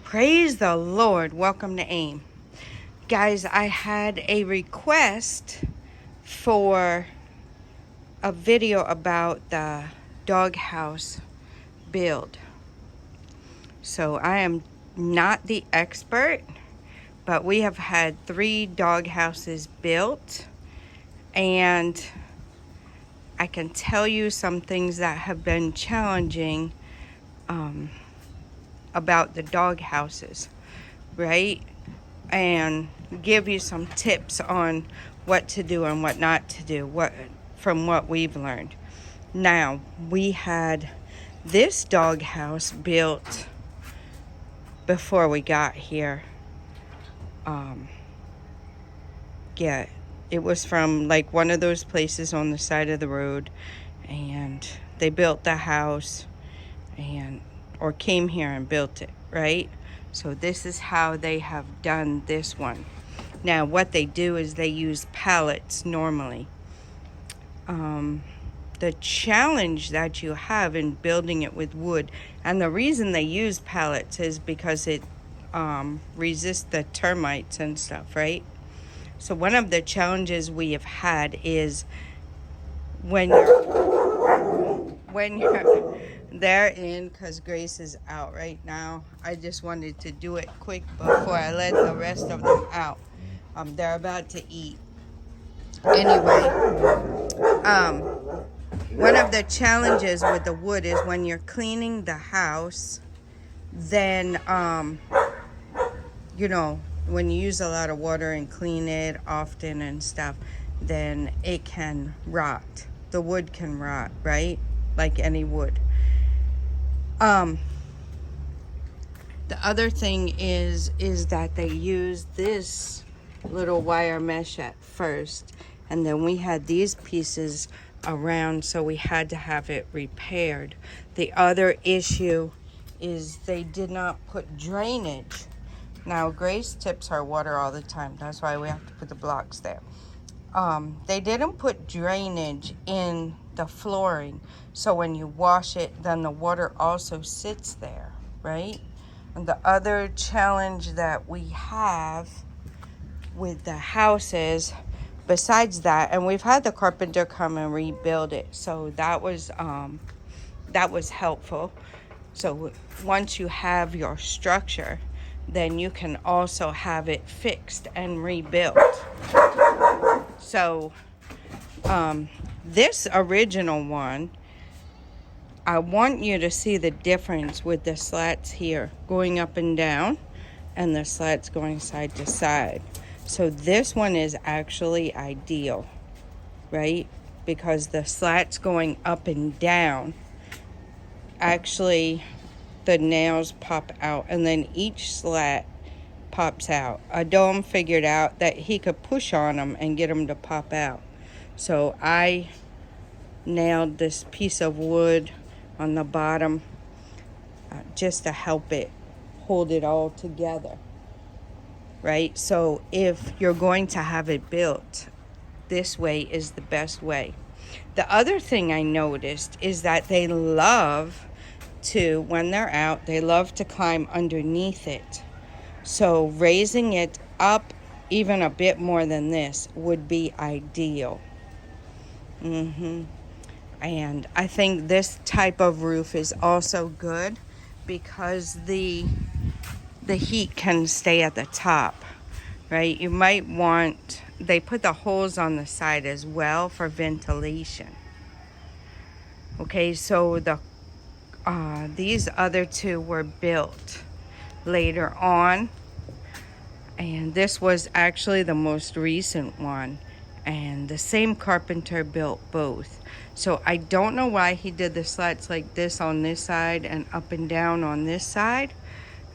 Praise the Lord. Welcome to AIM. Guys, I had a request for a video about the doghouse build. So I am not the expert, but we have had 3 doghouses built, and I can tell you some things that have been challenging about the dog houses, right? And give you some tips on what to do and what not to do, from what we've learned. Now, we had this dog house built before we got here. It was from like one of those places on the side of the road, and they built the house or came here and built it, right? So this is how they have done this one. Now, what they do is they use pallets normally. The challenge that you have in building it with wood, and the reason they use pallets is because it resists the termites and stuff, right? So one of the challenges we have had is when you're there in, because Grace is out right now. I just wanted to do it quick before I let the rest of them out. They're about to eat. Anyway, one of the challenges with the wood is when you're cleaning the house, then, when you use a lot of water and clean it often and stuff, then it can rot. The wood can rot, right? Like any wood. The other thing is that they use this little wire mesh at first, and then we had these pieces around, so we had to have it repaired. The other issue is they did not put drainage. Now, Grace tips our water all the time. That's why we have to put the blocks there. They didn't put drainage in the flooring, so when you wash it, then the water also sits there, right? And the other challenge that we have with the houses, besides that, and we've had the carpenter come and rebuild it, so that was helpful. So once you have your structure, then you can also have it fixed and rebuilt. So this original one, I want you to see the difference with the slats here going up and down and the slats going side to side. So this one is actually ideal, right? Because the slats going up and down, actually the nails pop out, and then each slat pops out. Adom figured out that he could push on them and get them to pop out. So I nailed this piece of wood on the bottom just to help it hold it all together, right? So if you're going to have it built, this way is the best way. The other thing I noticed is that they love to, when they're out, they love to climb underneath it. So raising it up even a bit more than this would be ideal. And I think this type of roof is also good because the heat can stay at the top, right? You might want, they put the holes on the side as well for ventilation. Okay, so these other 2 were built later on, and this was actually the most recent one, and the same carpenter built both. So I don't know why he did the slats like this on this side and up and down on this side.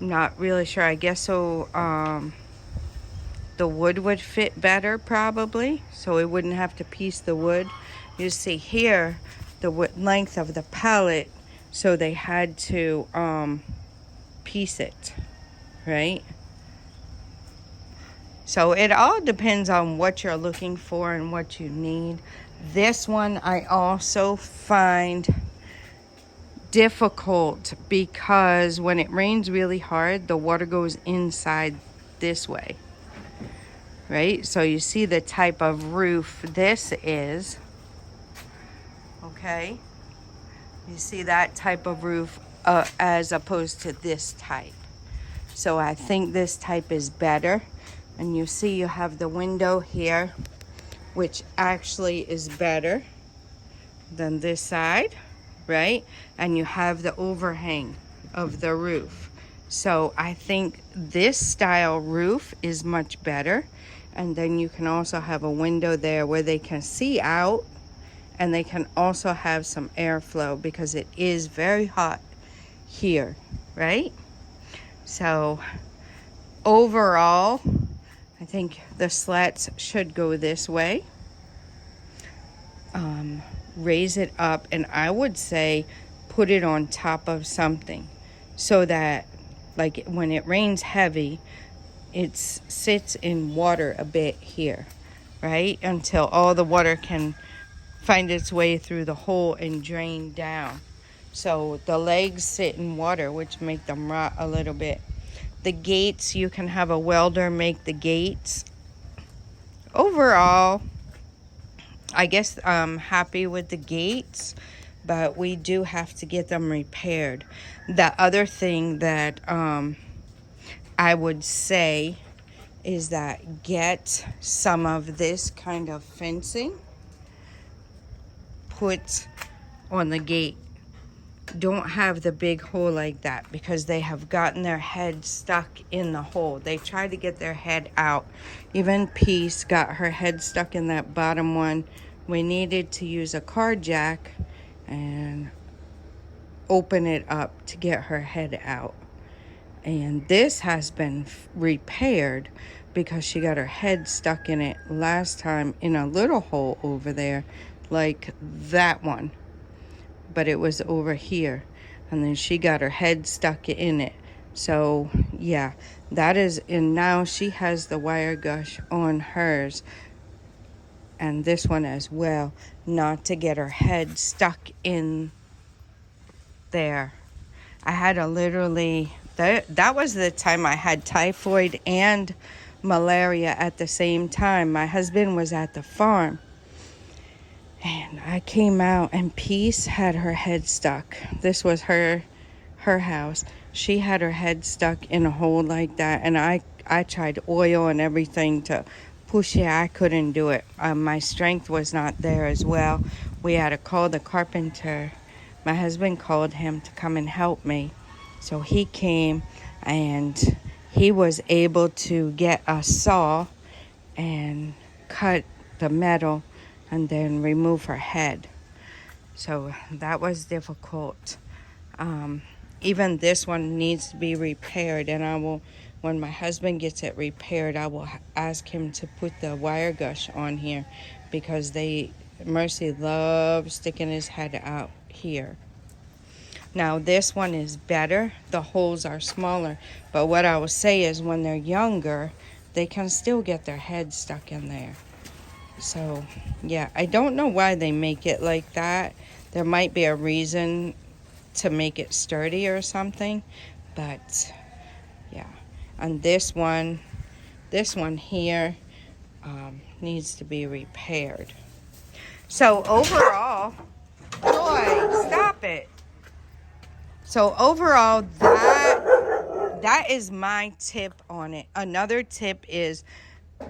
I'm not really sure. I guess so the wood would fit better probably, so we wouldn't have to piece the wood. You see here the length of the pallet, so they had to piece it, right? So it all depends on what you're looking for and what you need. This one I also find difficult because when it rains really hard, the water goes inside this way, right? So you see the type of roof this is, okay? You see that type of roof as opposed to this type. So I think this type is better. And you see you have the window here, which actually is better than this side, right? And you have the overhang of the roof. So I think this style roof is much better. And then you can also have a window there where they can see out, and they can also have some airflow because it is very hot here, right? So overall, I think the slats should go this way. Raise it up, and I would say put it on top of something so that, like, when it rains heavy, it sits in water a bit here, right? Until all the water can find its way through the hole and drain down. So the legs sit in water, which make them rot a little bit. The gates, you can have a welder make the gates. Overall, I guess I'm happy with the gates, but we do have to get them repaired. The other thing that I would say is that get some of this kind of fencing put on the gate. Don't have the big hole like that because they have gotten their head stuck in the hole. They tried to get their head out. Even Peace got her head stuck in that bottom one. We needed to use a car jack and open it up to get her head out. And this has been repaired because she got her head stuck in it last time in a little hole over there, like that one. But it was over here, and then she got her head stuck in it. So yeah, that is, and now she has the wire gush on hers and this one as well, not to get her head stuck in there. I had to literally, that was the time I had typhoid and malaria at the same time. My husband was at the farm, and I came out, and Peace had her head stuck. This was her house. She had her head stuck in a hole like that, and I tried oil and everything to push it. I couldn't do it. My strength was not there as well. We had to call the carpenter. My husband called him to come and help me. So he came, and he was able to get a saw and cut the metal and then remove her head. So that was difficult. Even this one needs to be repaired, and I will, when my husband gets it repaired, I will ask him to put the wire gush on here because Mercy loves sticking his head out here. Now this one is better. The holes are smaller, but what I will say is when they're younger, they can still get their head stuck in there. So yeah, I don't know why they make it like that. There might be a reason to make it sturdy or something, but yeah. And this one here needs to be repaired. So overall, Joy, stop it. So overall, that is my tip on it. Another tip is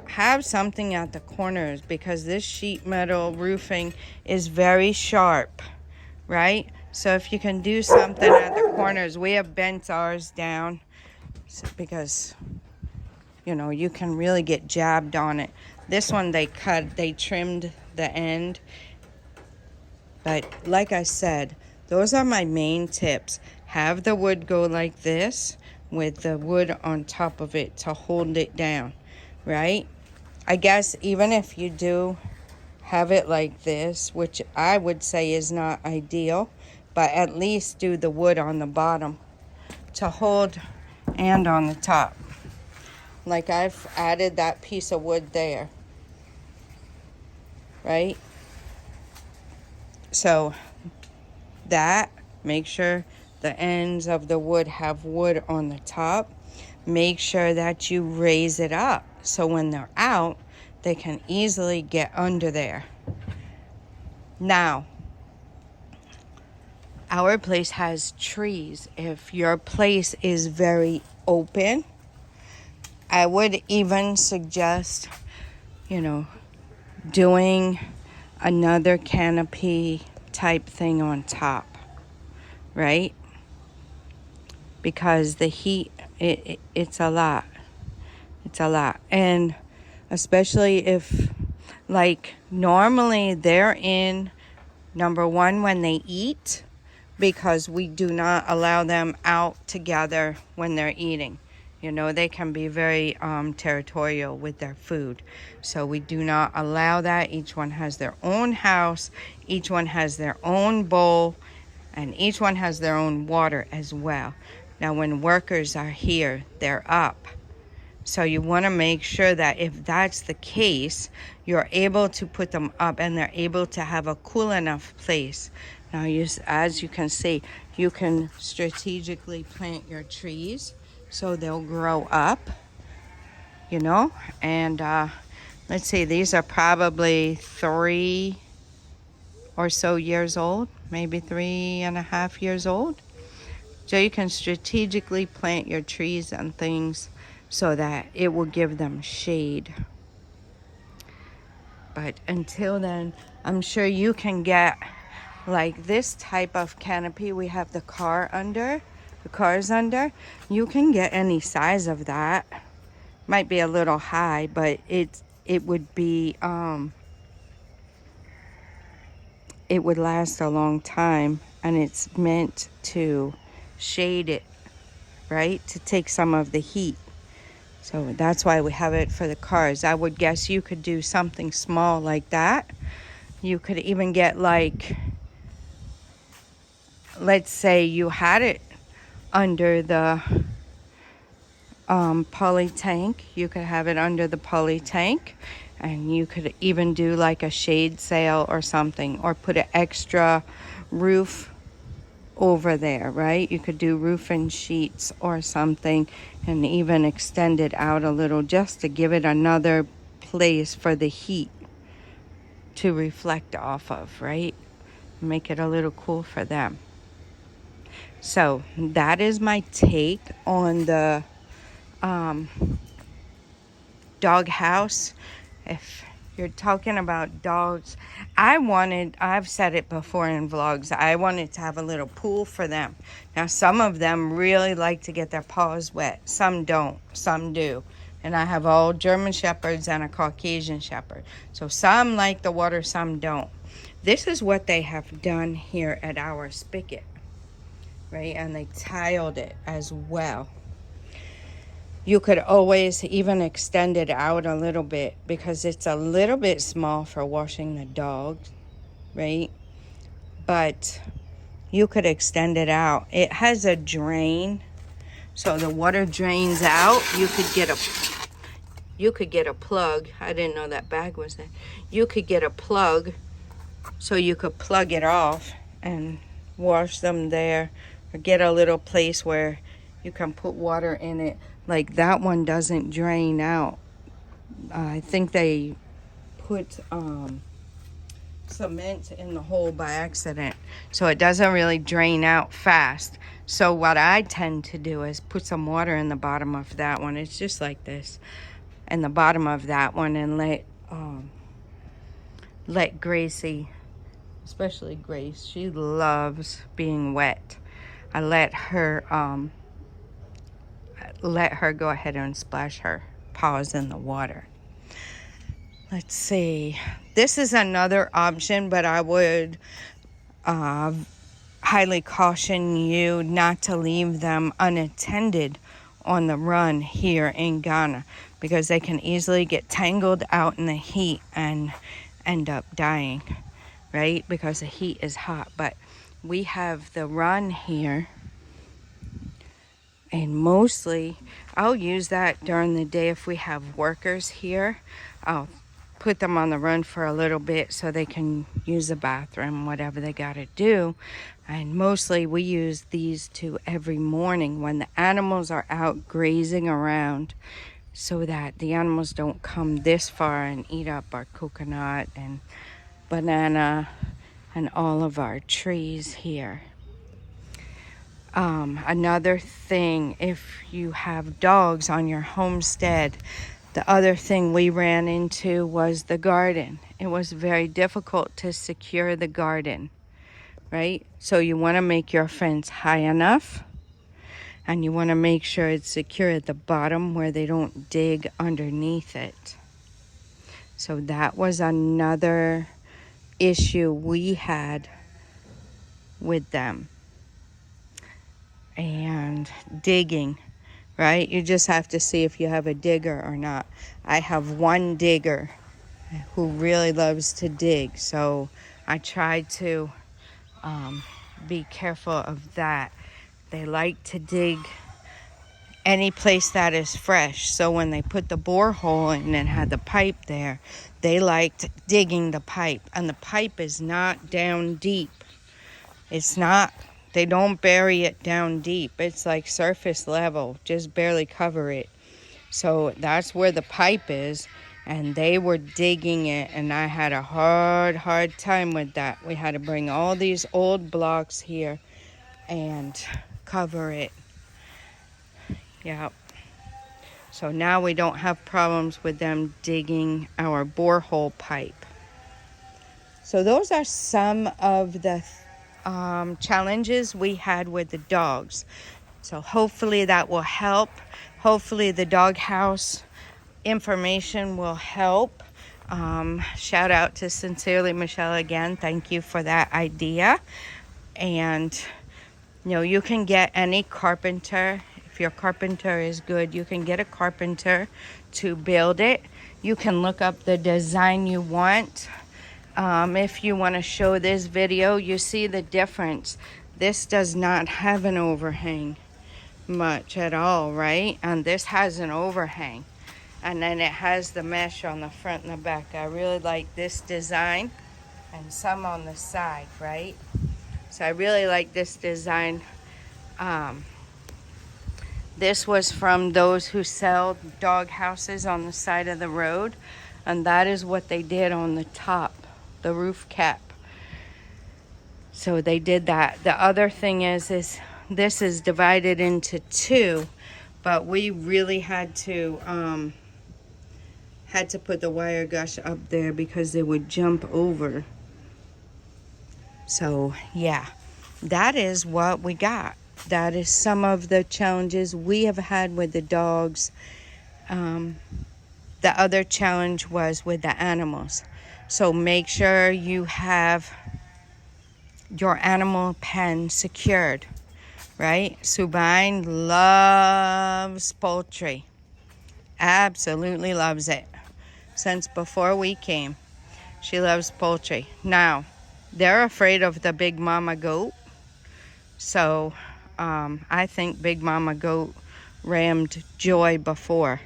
have something at the corners because this sheet metal roofing is very sharp, right? So if you can do something at the corners, we have bent ours down because, you know, you can really get jabbed on it. This one they trimmed the end. But like I said, those are my main tips. Have the wood go like this with the wood on top of it to hold it down, right? I guess even if you do have it like this, which I would say is not ideal, but at least do the wood on the bottom to hold and on the top. Like I've added that piece of wood there, right? So that Make sure the ends of the wood have wood on the top. Make sure that you raise it up so when they're out, they can easily get under there. Now, our place has trees. If your place is very open, I would even suggest, doing another canopy type thing on top, right? Because the heat, it's a lot. It's a lot. And especially if, like, normally they're in, number one, when they eat, because we do not allow them out together when they're eating. They can be very territorial with their food. So we do not allow that. Each one has their own house. Each one has their own bowl. And each one has their own water as well. Now, when workers are here, they're up. So you want to make sure that if that's the case, you're able to put them up and they're able to have a cool enough place. Now, as you can see, you can strategically plant your trees so they'll grow up, And let's see, these are probably 3 or so years old, maybe 3.5 years old. So you can strategically plant your trees and things so that it will give them shade. But until then, I'm sure you can get like this type of canopy. We have the cars under. You can get any size of that. Might be a little high, but it would be it would last a long time, and it's meant to shade it, right? To take some of the heat. So that's why we have it for the cars. I would guess you could do something small like that. You could even get, like, let's say you had it under the poly tank. You could have it under the poly tank, and you could even do like a shade sail or something, or put an extra roof over there, right? You could do roofing sheets or something, and even extend it out a little just to give it another place for the heat to reflect off of, right? Make it a little cool for them. So that is my take on the dog house. If you're talking about dogs, I've said it before in vlogs, I wanted to have a little pool for them. Now, some of them really like to get their paws wet. Some don't, some do. And I have all German Shepherds and a Caucasian Shepherd. So some like the water, some don't. This is what they have done here at our spigot, right? And they tiled it as well. You could always even extend it out a little bit because it's a little bit small for washing the dog, right? But you could extend it out. It has a drain, so the water drains out. You could get a plug. I didn't know that bag was there. You could get a plug, so you could plug it off and wash them there, or get a little place where you can put water in it. Like that one doesn't drain out. I think they put cement in the hole by accident, so it doesn't really drain out fast. So what I tend to do is put some water in the bottom of that one. It's just like this, in the bottom of that one, and let Gracie, especially Grace, she loves being wet. I let her go ahead and splash her paws in the water. Let's see. This is another option, but I would highly caution you not to leave them unattended on the run here in Ghana, because they can easily get tangled out in the heat and end up dying, right? Because the heat is hot. But we have the run here, and mostly I'll use that during the day if we have workers here. I'll put them on the run for a little bit so they can use the bathroom, whatever they got to do. And mostly we use these two every morning when the animals are out grazing around, so that the animals don't come this far and eat up our coconut and banana and all of our trees here. Another thing, if you have dogs on your homestead, the other thing we ran into was the garden. It was very difficult to secure the garden, right? So you want to make your fence high enough, and you want to make sure it's secure at the bottom where they don't dig underneath it. So that was another issue we had with them. And digging, right? You just have to see if you have a digger or not. I have one digger who really loves to dig, so I try to be careful of that. They like to dig any place that is fresh. So when they put the borehole in and had the pipe there, they liked digging the pipe. And the pipe is not down deep. It's not, they don't bury it down deep. It's like surface level, just barely cover it. So that's where the pipe is. And they were digging it, and I had a hard time with that. We had to bring all these old blocks here and cover it. Yeah. So now we don't have problems with them digging our borehole pipe. So those are some of the challenges we had with the dogs. So hopefully that will help. Hopefully the doghouse information will help. Shout out to Sincerely Michelle again. Thank you for that idea. And you can get any carpenter. If your carpenter is good, you can get a carpenter to build it. You can look up the design you want. If you want to show this video, you see the difference. This does not have an overhang much at all, right? And this has an overhang. And then it has the mesh on the front and the back. I really like this design, and some on the side, right? So I really like this design. This was from those who sell dog houses on the side of the road, and that is what they did on the top, the roof cap. So they did that. The other thing is this is divided into two, but we really had to put the wire gush up there because they would jump over. So yeah, that is what we got. That is some of the challenges we have had with the dogs. The other challenge was with the animals. So make sure you have your animal pen secured, right? Subine loves poultry. Absolutely loves it. Since before we came, she loves poultry. Now, they're afraid of the big mama goat. So I think big mama goat rammed Joy before,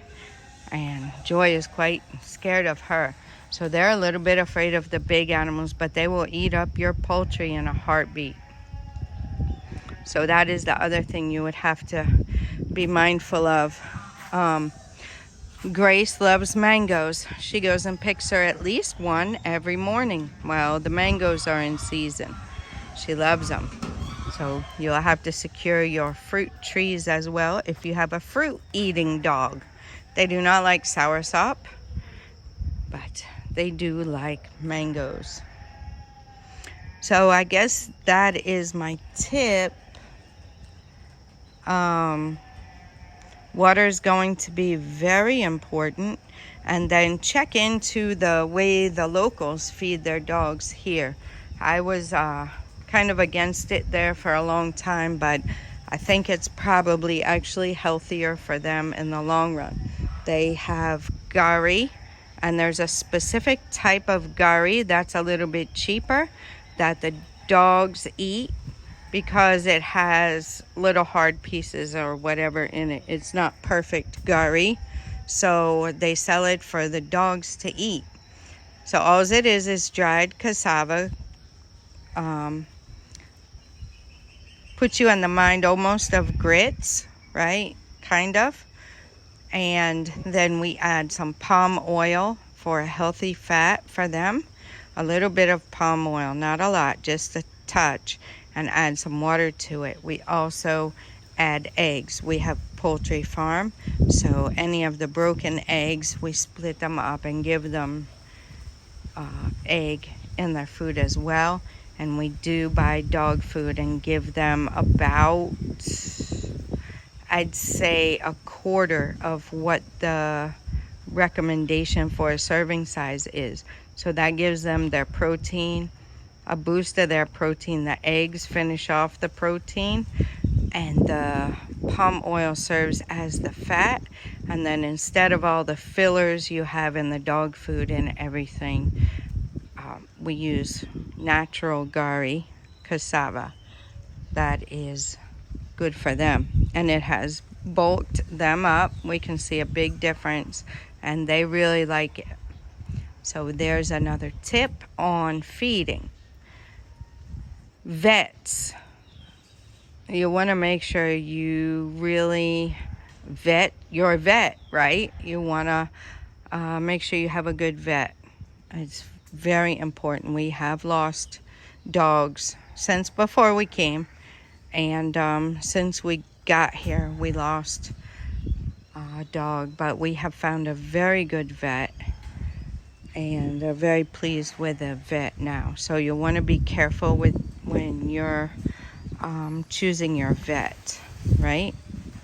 and Joy is quite scared of her. So they're a little bit afraid of the big animals, but they will eat up your poultry in a heartbeat. So that is the other thing you would have to be mindful of. Grace loves mangoes. She goes and picks her at least one every morning while the mangoes are in season. She loves them. So you'll have to secure your fruit trees as well if you have a fruit-eating dog. They do not like soursop, but they do like mangoes. So I guess that is my tip. Water is going to be very important. And then check into the way the locals feed their dogs here. I was kind of against it there for a long time, but I think it's probably actually healthier for them in the long run. They have gari, and there's a specific type of gari that's a little bit cheaper that the dogs eat because it has little hard pieces or whatever in it. It's not perfect gari, so they sell it for the dogs to eat. So all it is dried cassava. Puts you in the mind almost of grits, right? Kind of. And then we add some palm oil for a healthy fat for them. A little bit of palm oil, not a lot, just a touch, and add some water to it. We also add eggs. We have poultry farm, so any of the broken eggs, we split them up and give them egg in their food as well. And we do buy dog food and give them about, I'd say, a quarter of what the recommendation for a serving size is. So that gives them their protein, a boost of their protein. The eggs finish off the protein, and the palm oil serves as the fat. And then instead of all the fillers you have in the dog food and everything, we use natural gari cassava. That is good for them, and it has bulked them up. We can see a big difference, and they really like it. So there's another tip on feeding. Vets, you want to make sure you really vet your vet, right? You want to make sure you have a good vet. It's very important. We have lost dogs since before we came, and since we got here we lost a dog, but we have found a very good vet and are very pleased with the vet now. So you want to be careful with when you're choosing your vet, right?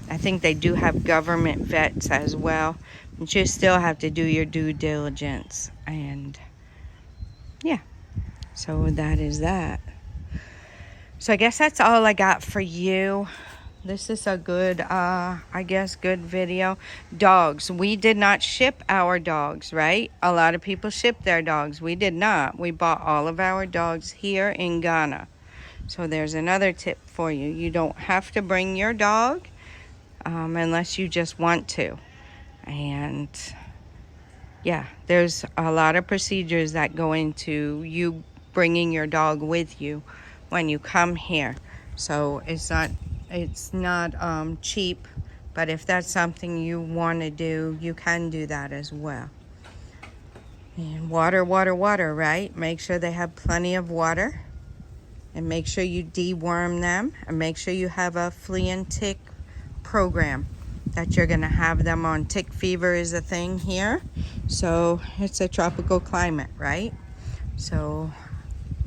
I think they do have government vets as well, but you still have to do your due diligence. And yeah, so that is that. So I guess that's all I got for you. This is a good, I guess, good video. Dogs. We did not ship our dogs, right? A lot of people ship their dogs. We did not. We bought all of our dogs here in Ghana. So there's another tip for you. You don't have to bring your dog unless you just want to. And yeah, there's a lot of procedures that go into you bringing your dog with you when you come here. So it's not cheap, but if that's something you want to do, you can do that as well. And water, right? Make sure they have plenty of water, and make sure you deworm them, and make sure you have a flea and tick program that you're going to have them on. Tick fever is a thing here, so it's a tropical climate, right? So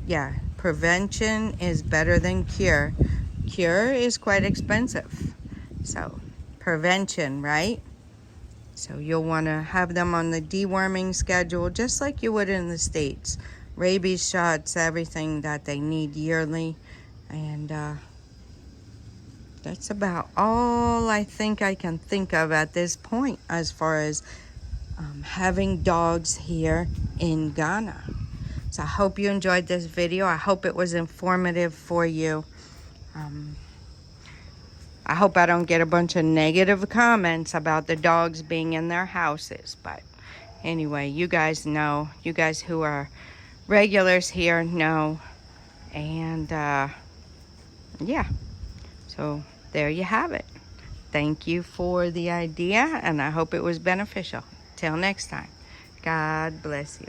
yeah, prevention is better than cure. Cure is quite expensive. So prevention, right? So you'll want to have them on the deworming schedule just like you would in the States. Rabies shots, everything that they need yearly. And that's about all I think I can think of at this point as far as having dogs here in Ghana. So I hope you enjoyed this video. I hope it was informative for you. I hope I don't get a bunch of negative comments about the dogs being in their houses. But anyway, you guys know. You guys who are regulars here know. And yeah, so there you have it. Thank you for the idea, and I hope it was beneficial. Till next time, God bless you.